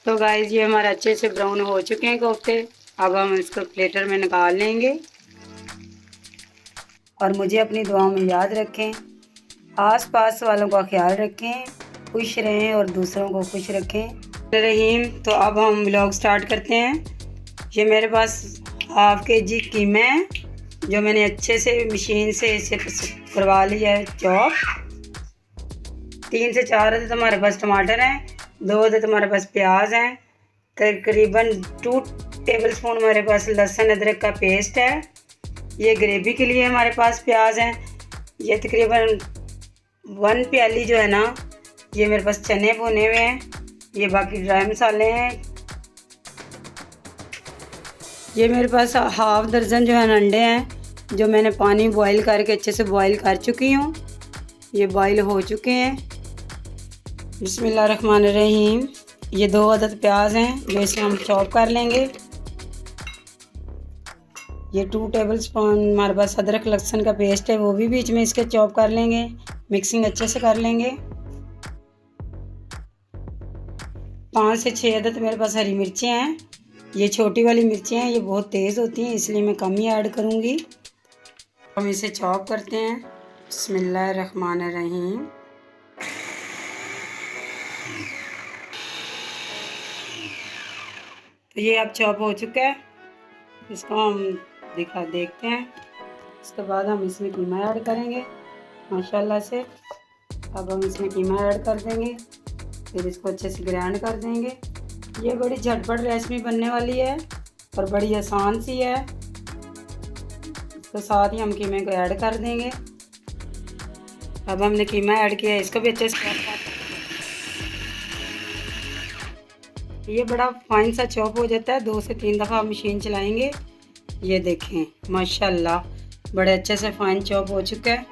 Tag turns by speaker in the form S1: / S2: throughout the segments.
S1: तो गाइस ये हमारे अच्छे से ब्राउन हो चुके हैं कोफ्ते। अब हम इसको प्लेटर में निकाल लेंगे। और मुझे अपनी दुआओं में याद रखें, आस पास वालों का ख्याल रखें, खुश रहें और दूसरों को खुश रखें। रहीम, तो अब हम व्लॉग स्टार्ट करते हैं। ये मेरे पास हाफ KG कीमा है जो मैंने अच्छे से मशीन से इसे करवा लिया है चॉप। 3 से 4 अदद हमारे पास टमाटर हैं, 2 अदद हमारे पास प्याज हैं, तकरीबन 2 टेबलस्पून हमारे पास लहसुन अदरक का पेस्ट है। ये ग्रेवी के लिए हमारे पास प्याज हैं। ये तकरीबन 1 प्याली जो है ना, ये मेरे पास चने भुने हुए हैं। ये बाकी ड्राई मसाले हैं। ये मेरे पास हाफ दर्जन जो है अंडे हैं जो मैंने पानी बॉईल करके अच्छे से बॉईल कर चुकी हूँ। ये बॉईल हो चुके हैं। बिस्मिल्लाहिर्रहमानिर्रहीम। ये 2 अदद प्याज हैं जो इसे हम चॉप कर लेंगे। ये 2 टेबलस्पून हमारे पास अदरक लहसुन का पेस्ट है, वो भी बीच में इसके चॉप कर लेंगे। मिक्सिंग अच्छे से कर लेंगे। 5 से 6 अदद मेरे पास हरी मिर्चें हैं। ये छोटी वाली मिर्चें हैं, ये बहुत तेज़ होती हैं इसलिए मैं कम ही ऐड करूँगी। हम इसे चॉप करते हैं। बिस्मिल्लाहिर्रहमानिर्रहीम। तो ये अब चॉप हो चुका है। इसको हम देखते हैं। इसके बाद हम इसमें कीमा ऐड करेंगे माशाल्लाह से। अब हम इसमें कीमा ऐड कर देंगे, फिर इसको अच्छे से ग्राइंड कर देंगे। ये बड़ी झटपट रेसिपी बनने वाली है और बड़ी आसान सी है। इसके साथ ही हम कीमे को ऐड कर देंगे। अब हमने कीमा ऐड किया है, इसको भी अच्छे से ये बड़ा फाइन सा चॉप हो जाता है। 2 से 3 दफ़ा मशीन चलाएंगे। ये देखें माशाल्लाह बड़े अच्छे से फाइन चॉप हो चुका है।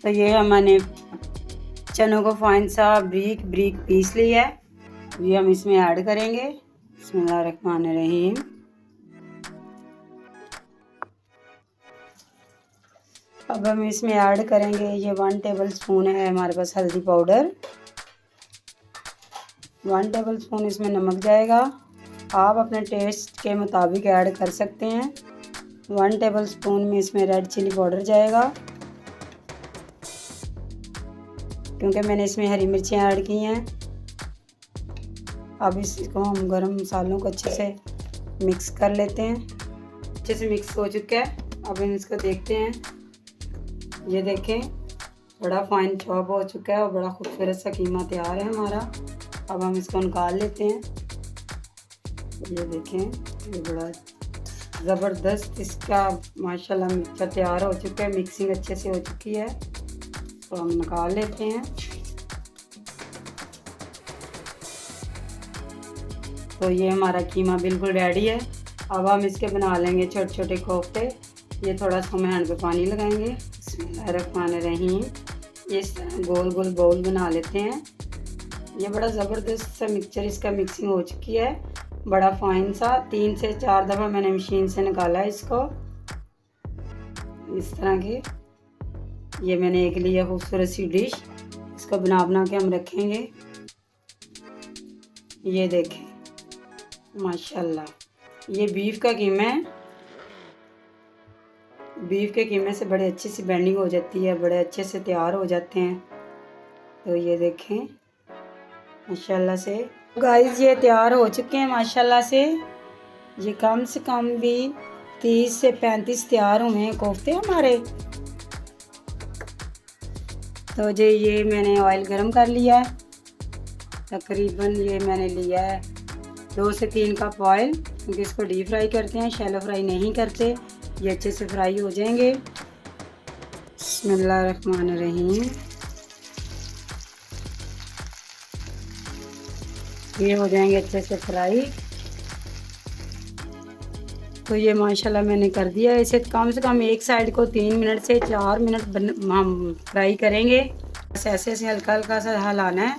S1: तो ये हमने चनों को फाइन सा ब्रीक ब्रीक पीस लिया है। ये हम इसमें ऐड करेंगे। बिस्मिल्लाहिर्रहमानिर्रहीम। अब हम इसमें ऐड करेंगे, ये 1 टेबलस्पून है हमारे पास हल्दी पाउडर। 1 टेबलस्पून इसमें नमक जाएगा। आप अपने टेस्ट के मुताबिक ऐड कर सकते हैं। 1 टेबलस्पून में इसमें रेड चिली पाउडर जाएगा क्योंकि मैंने इसमें हरी मिर्चें ऐड की हैं। अब इसको हम गरम मसालों को अच्छे से मिक्स कर लेते हैं। अच्छे से मिक्स हो चुका है। अब हम इसको देखते हैं। ये देखें बड़ा फाइन चॉप हो चुका है और बड़ा खूबसूरत सा कीमा तैयार है हमारा। अब हम इसको निकाल लेते हैं। ये देखें ये बड़ा ज़बरदस्त इसका माशाल्लाह मिक्सचर तैयार हो चुका है। मिक्सिंग अच्छे से हो चुकी है तो हम निकाल लेते हैं। तो ये हमारा कीमा बिल्कुल रेडी है। अब हम इसके बना लेंगे छोटे छोटे कोफ्ते। ये थोड़ा सा हम हैंड पे पानी लगाएंगे। बिस्मिल्लाहिर्रहमानिर्रहीम। इस गोल गोल बाउल बना लेते हैं। ये बड़ा ज़बरदस्त सा मिक्सचर इसका मिक्सिंग हो चुकी है, बड़ा फाइन सा। 3 से 4 दफ़ा मैंने मशीन से निकाला है इसको। इस तरह के ये मैंने एक लिया खूबसूरत सी डिश। इसको बना के हम रखेंगे। ये देखें माशाल्लाह ये बीफ का कीमा है। बीफ के कीमे से बड़े अच्छी सी बेंडिंग हो जाती है, बड़े अच्छे से तैयार हो जाते हैं। तो ये देखें माशाल्लाह से गाइस ये तैयार हो चुके हैं माशाल्लाह से। ये कम से कम भी 30 से 35 तैयार हुए हैं कोफ्ते हमारे। तो जी ये मैंने ऑयल गरम कर लिया है। तकरीबन ये मैंने लिया है 2 से 3 कप ऑयल, क्योंकि इसको डीप फ्राई करते हैं, शैलो फ्राई नहीं करते। ये अच्छे से फ्राई हो जाएंगे। बिस्मिल्लाहिर्रहमानिर्रहीम। ये हो जाएंगे अच्छे से फ्राई। तो ये माशाल्लाह मैंने कर दिया है। इसे कम से कम एक साइड को 3 मिनट से 4 मिनट हम फ्राई करेंगे। बस ऐसे ऐसे हल्का हल्का सा हिलाना है,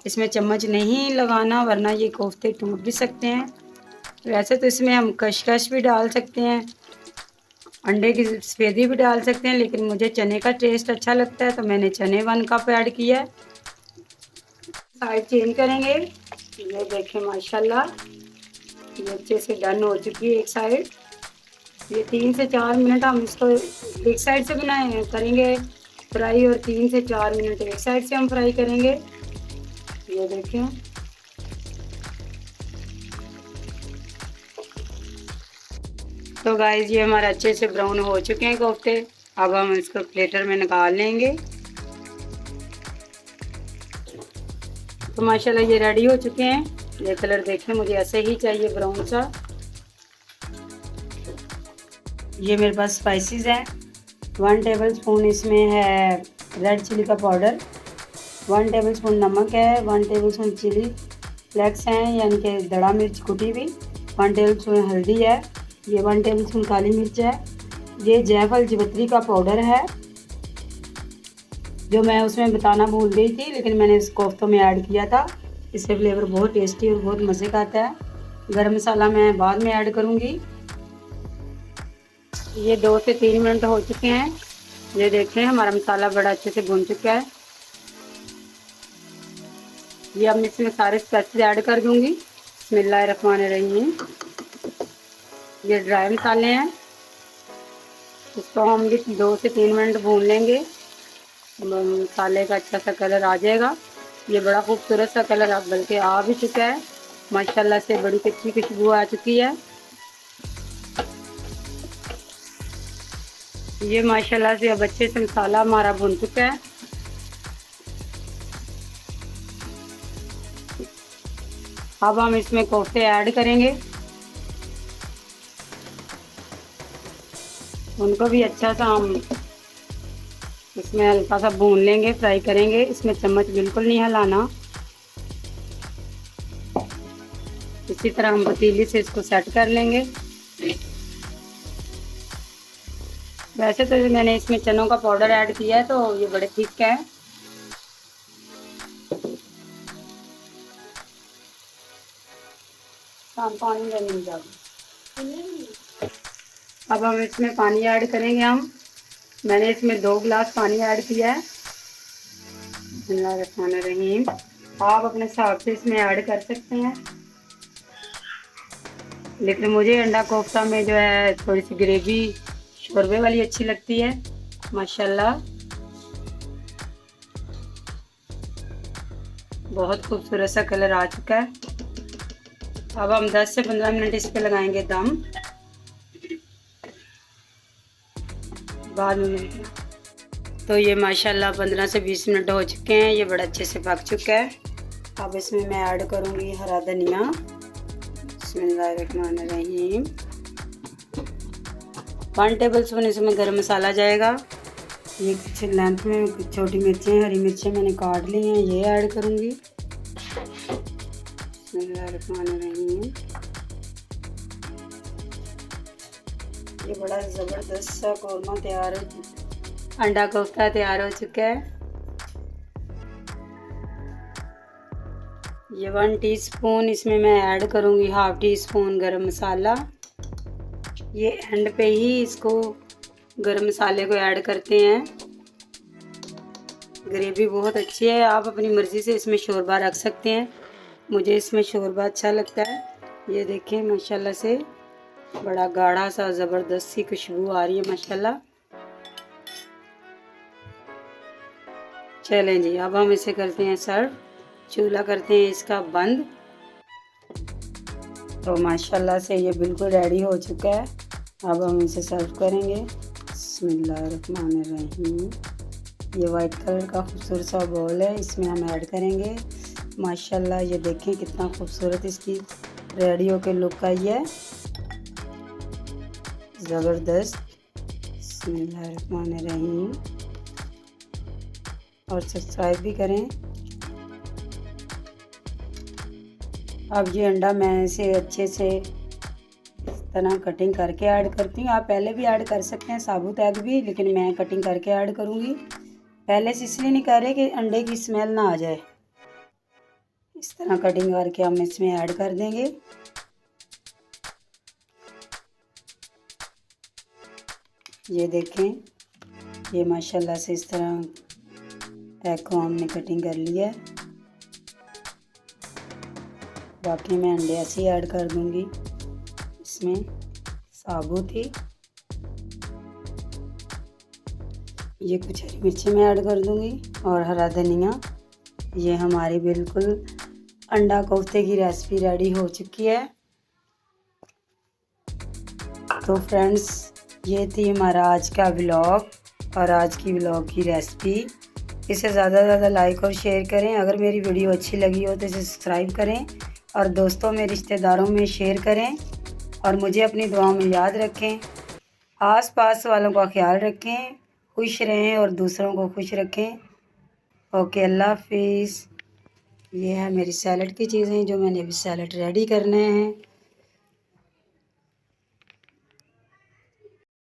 S1: इसमें चम्मच नहीं लगाना वरना ये कोफ्ते टूट भी सकते हैं। वैसे तो इसमें हम कशकश भी डाल सकते हैं, अंडे की सफेदी भी डाल सकते हैं, लेकिन मुझे चने का टेस्ट अच्छा लगता है तो मैंने चने 1 कप ऐड किया है। साइड चेंज करेंगे। ये देखें माशाल्लाह, ये अच्छे से डन हो चुकी है एक साइड। ये 3 से 4 मिनट हम इसको एक साइड से बनाए करेंगे फ्राई, और 3 से 4 मिनट एक साइड से हम फ्राई करेंगे। ये देखें, तो गाइस ये हमारे अच्छे से ब्राउन हो चुके हैं कोफ्ते। अब हम इसको प्लेटर में निकाल लेंगे। तो माशाल्लाह ये रेडी हो चुके हैं। ये कलर देखें, मुझे ऐसे ही चाहिए ब्राउन सा। ये मेरे पास स्पाइसेस हैं। 1 टेबल स्पून इसमें है रेड चिली का पाउडर, 1 टेबल स्पून नमक है, 1 टेबल स्पून चिली फ्लेक्स हैं यानी कि दड़ा मिर्च कुटी हुई, 1 टेबल स्पून हल्दी है, ये 1 टेबल स्पून काली मिर्च है, ये जायफल जावित्री का पाउडर है जो मैं उसमें बताना भूल गई थी, लेकिन मैंने इस कोफ्तों में ऐड किया था। इससे फ्लेवर बहुत टेस्टी और बहुत मज़े का आता है। गरम मसाला मैं बाद में ऐड करूँगी। ये 2 से 3 मिनट हो चुके हैं। ये देखें हमारा मसाला बड़ा अच्छे से भुन चुका है। ये अब इसमें सारे स्पाइसेस ऐड कर दूँगी। बिस्मिल्लाहिर्रहमानिर्रहीम। ये ड्राई मसाले हैं, इसको हम भी 2 से 3 मिनट भून लेंगे। मसाले का अच्छा सा कलर आ जाएगा। ये बड़ा खूबसूरत सा कलर अब बल्कि आ भी चुका है माशाल्लाह से, बड़ी अच्छी खुशबू आ चुकी है। ये माशाल्लाह से अब अच्छे से मसाला हमारा भुन चुका है। अब हम इसमें कोफ्ते ऐड करेंगे, उनको भी अच्छा सा हम इसमें हल्का सा भून लेंगे, फ्राई करेंगे। इसमें चम्मच बिल्कुल नहीं हिलाना। इसी तरह हम पतीली से इसको सेट कर लेंगे। वैसे तो मैंने इसमें चनों का पाउडर ऐड किया है, तो ये बड़े ठीक है। पानी लेने जाओ। अब हम इसमें पानी ऐड करेंगे। मैंने इसमें 2 गिलास पानी ऐड किया है। बिस्मिल्लाहिर्रहमानिर्रहीम। आप अपने हिसाब से इसमें ऐड कर सकते हैं, लेकिन मुझे अंडा कोफ्ता में जो है थोड़ी सी ग्रेवी शोरबे वाली अच्छी लगती है। माशाल्लाह बहुत खूबसूरत सा कलर आ चुका है। अब हम 10 से 15 मिनट इस पे लगाएंगे दम। बाद में तो ये माशाल्लाह 15 से 20 मिनट हो चुके हैं। ये बड़ा अच्छे से पक चुका है। अब इसमें मैं ऐड करूँगी हरा धनिया। बिस्मिल्लाहिर्रहमानिर्रहीम। 1 टेबल स्पून इसमें गरम मसाला जाएगा। ये कुछ लेंथ में कुछ छोटी मिर्चें, हरी मिर्चें मैंने काट ली हैं, ये ऐड करूँगी। बिस्मिल्लाहिर्रहमानिर्रहीम। ये बड़ा ज़बरदस्त सा कौरमा तैयार हो चुका है, अंडा कोफ्ता तैयार हो चुका है। ये 1 टीस्पून इसमें मैं ऐड करूँगी, ½ टीस्पून गरम मसाला। ये एंड पे ही इसको गरम मसाले को ऐड करते हैं। ग्रेवी बहुत अच्छी है, आप अपनी मर्ज़ी से इसमें शोरबा रख सकते हैं। मुझे इसमें शोरबा अच्छा लगता है। ये देखें माशाल्लाह से बड़ा गाढ़ा सा ज़बरदस्त सी खुशबू आ रही है माशाल्लाह। चलें जी, अब हम इसे करते हैं सर्व। चूल्हा करते हैं इसका बंद। तो माशाल्लाह से ये बिल्कुल रेडी हो चुका है। अब हम इसे सर्व करेंगे। बिस्मिल्लाहिर्रहमानिर्रहीम। ये वाइट कलर का खूबसूरत सा बॉल है, इसमें हम ऐड करेंगे। माशाल्लाह ये देखें कितना खूबसूरत इसकी रेडी होकर लुक आई है, ज़बरदस्त। बिस्मिल्लाहिर्रहमानिर्रहीम। और सब्सक्राइब भी करें। अब ये अंडा मैं इसे अच्छे से इस तरह कटिंग करके ऐड करती हूँ। आप पहले भी ऐड कर सकते हैं साबुत एग भी, लेकिन मैं कटिंग करके ऐड करूँगी। पहले से इसलिए नहीं कर रहे कि अंडे की स्मेल ना आ जाए। इस तरह कटिंग करके हम इसमें ऐड कर देंगे। ये देखें, ये माशाल्लाह से इस तरह एग को हमने कटिंग कर लिया है। बाकी मैं अंडे ऐसे ही ऐड कर दूंगी। इसमें साबुत ही ये कुछ हरी मिर्ची मैं ऐड कर दूंगी और हरा धनिया। ये हमारी बिल्कुल अंडा कोफ्ते की रेसिपी रेडी हो चुकी है। तो फ्रेंड्स, ये थी हमारा आज का व्लॉग और आज की व्लॉग की रेसिपी। इसे ज़्यादा से ज़्यादा लाइक और शेयर करें। अगर मेरी वीडियो अच्छी लगी हो तो इसे सब्सक्राइब करें और दोस्तों में रिश्तेदारों में शेयर करें और मुझे अपनी दुआओं में याद रखें। आस-पास वालों का ख्याल रखें, खुश रहें और दूसरों को खुश रखें। ओके, अल्लाह हाफिज़। ये है मेरी सैलड की चीज़ें जो मैंने अभी सैलड रेडी करने हैं।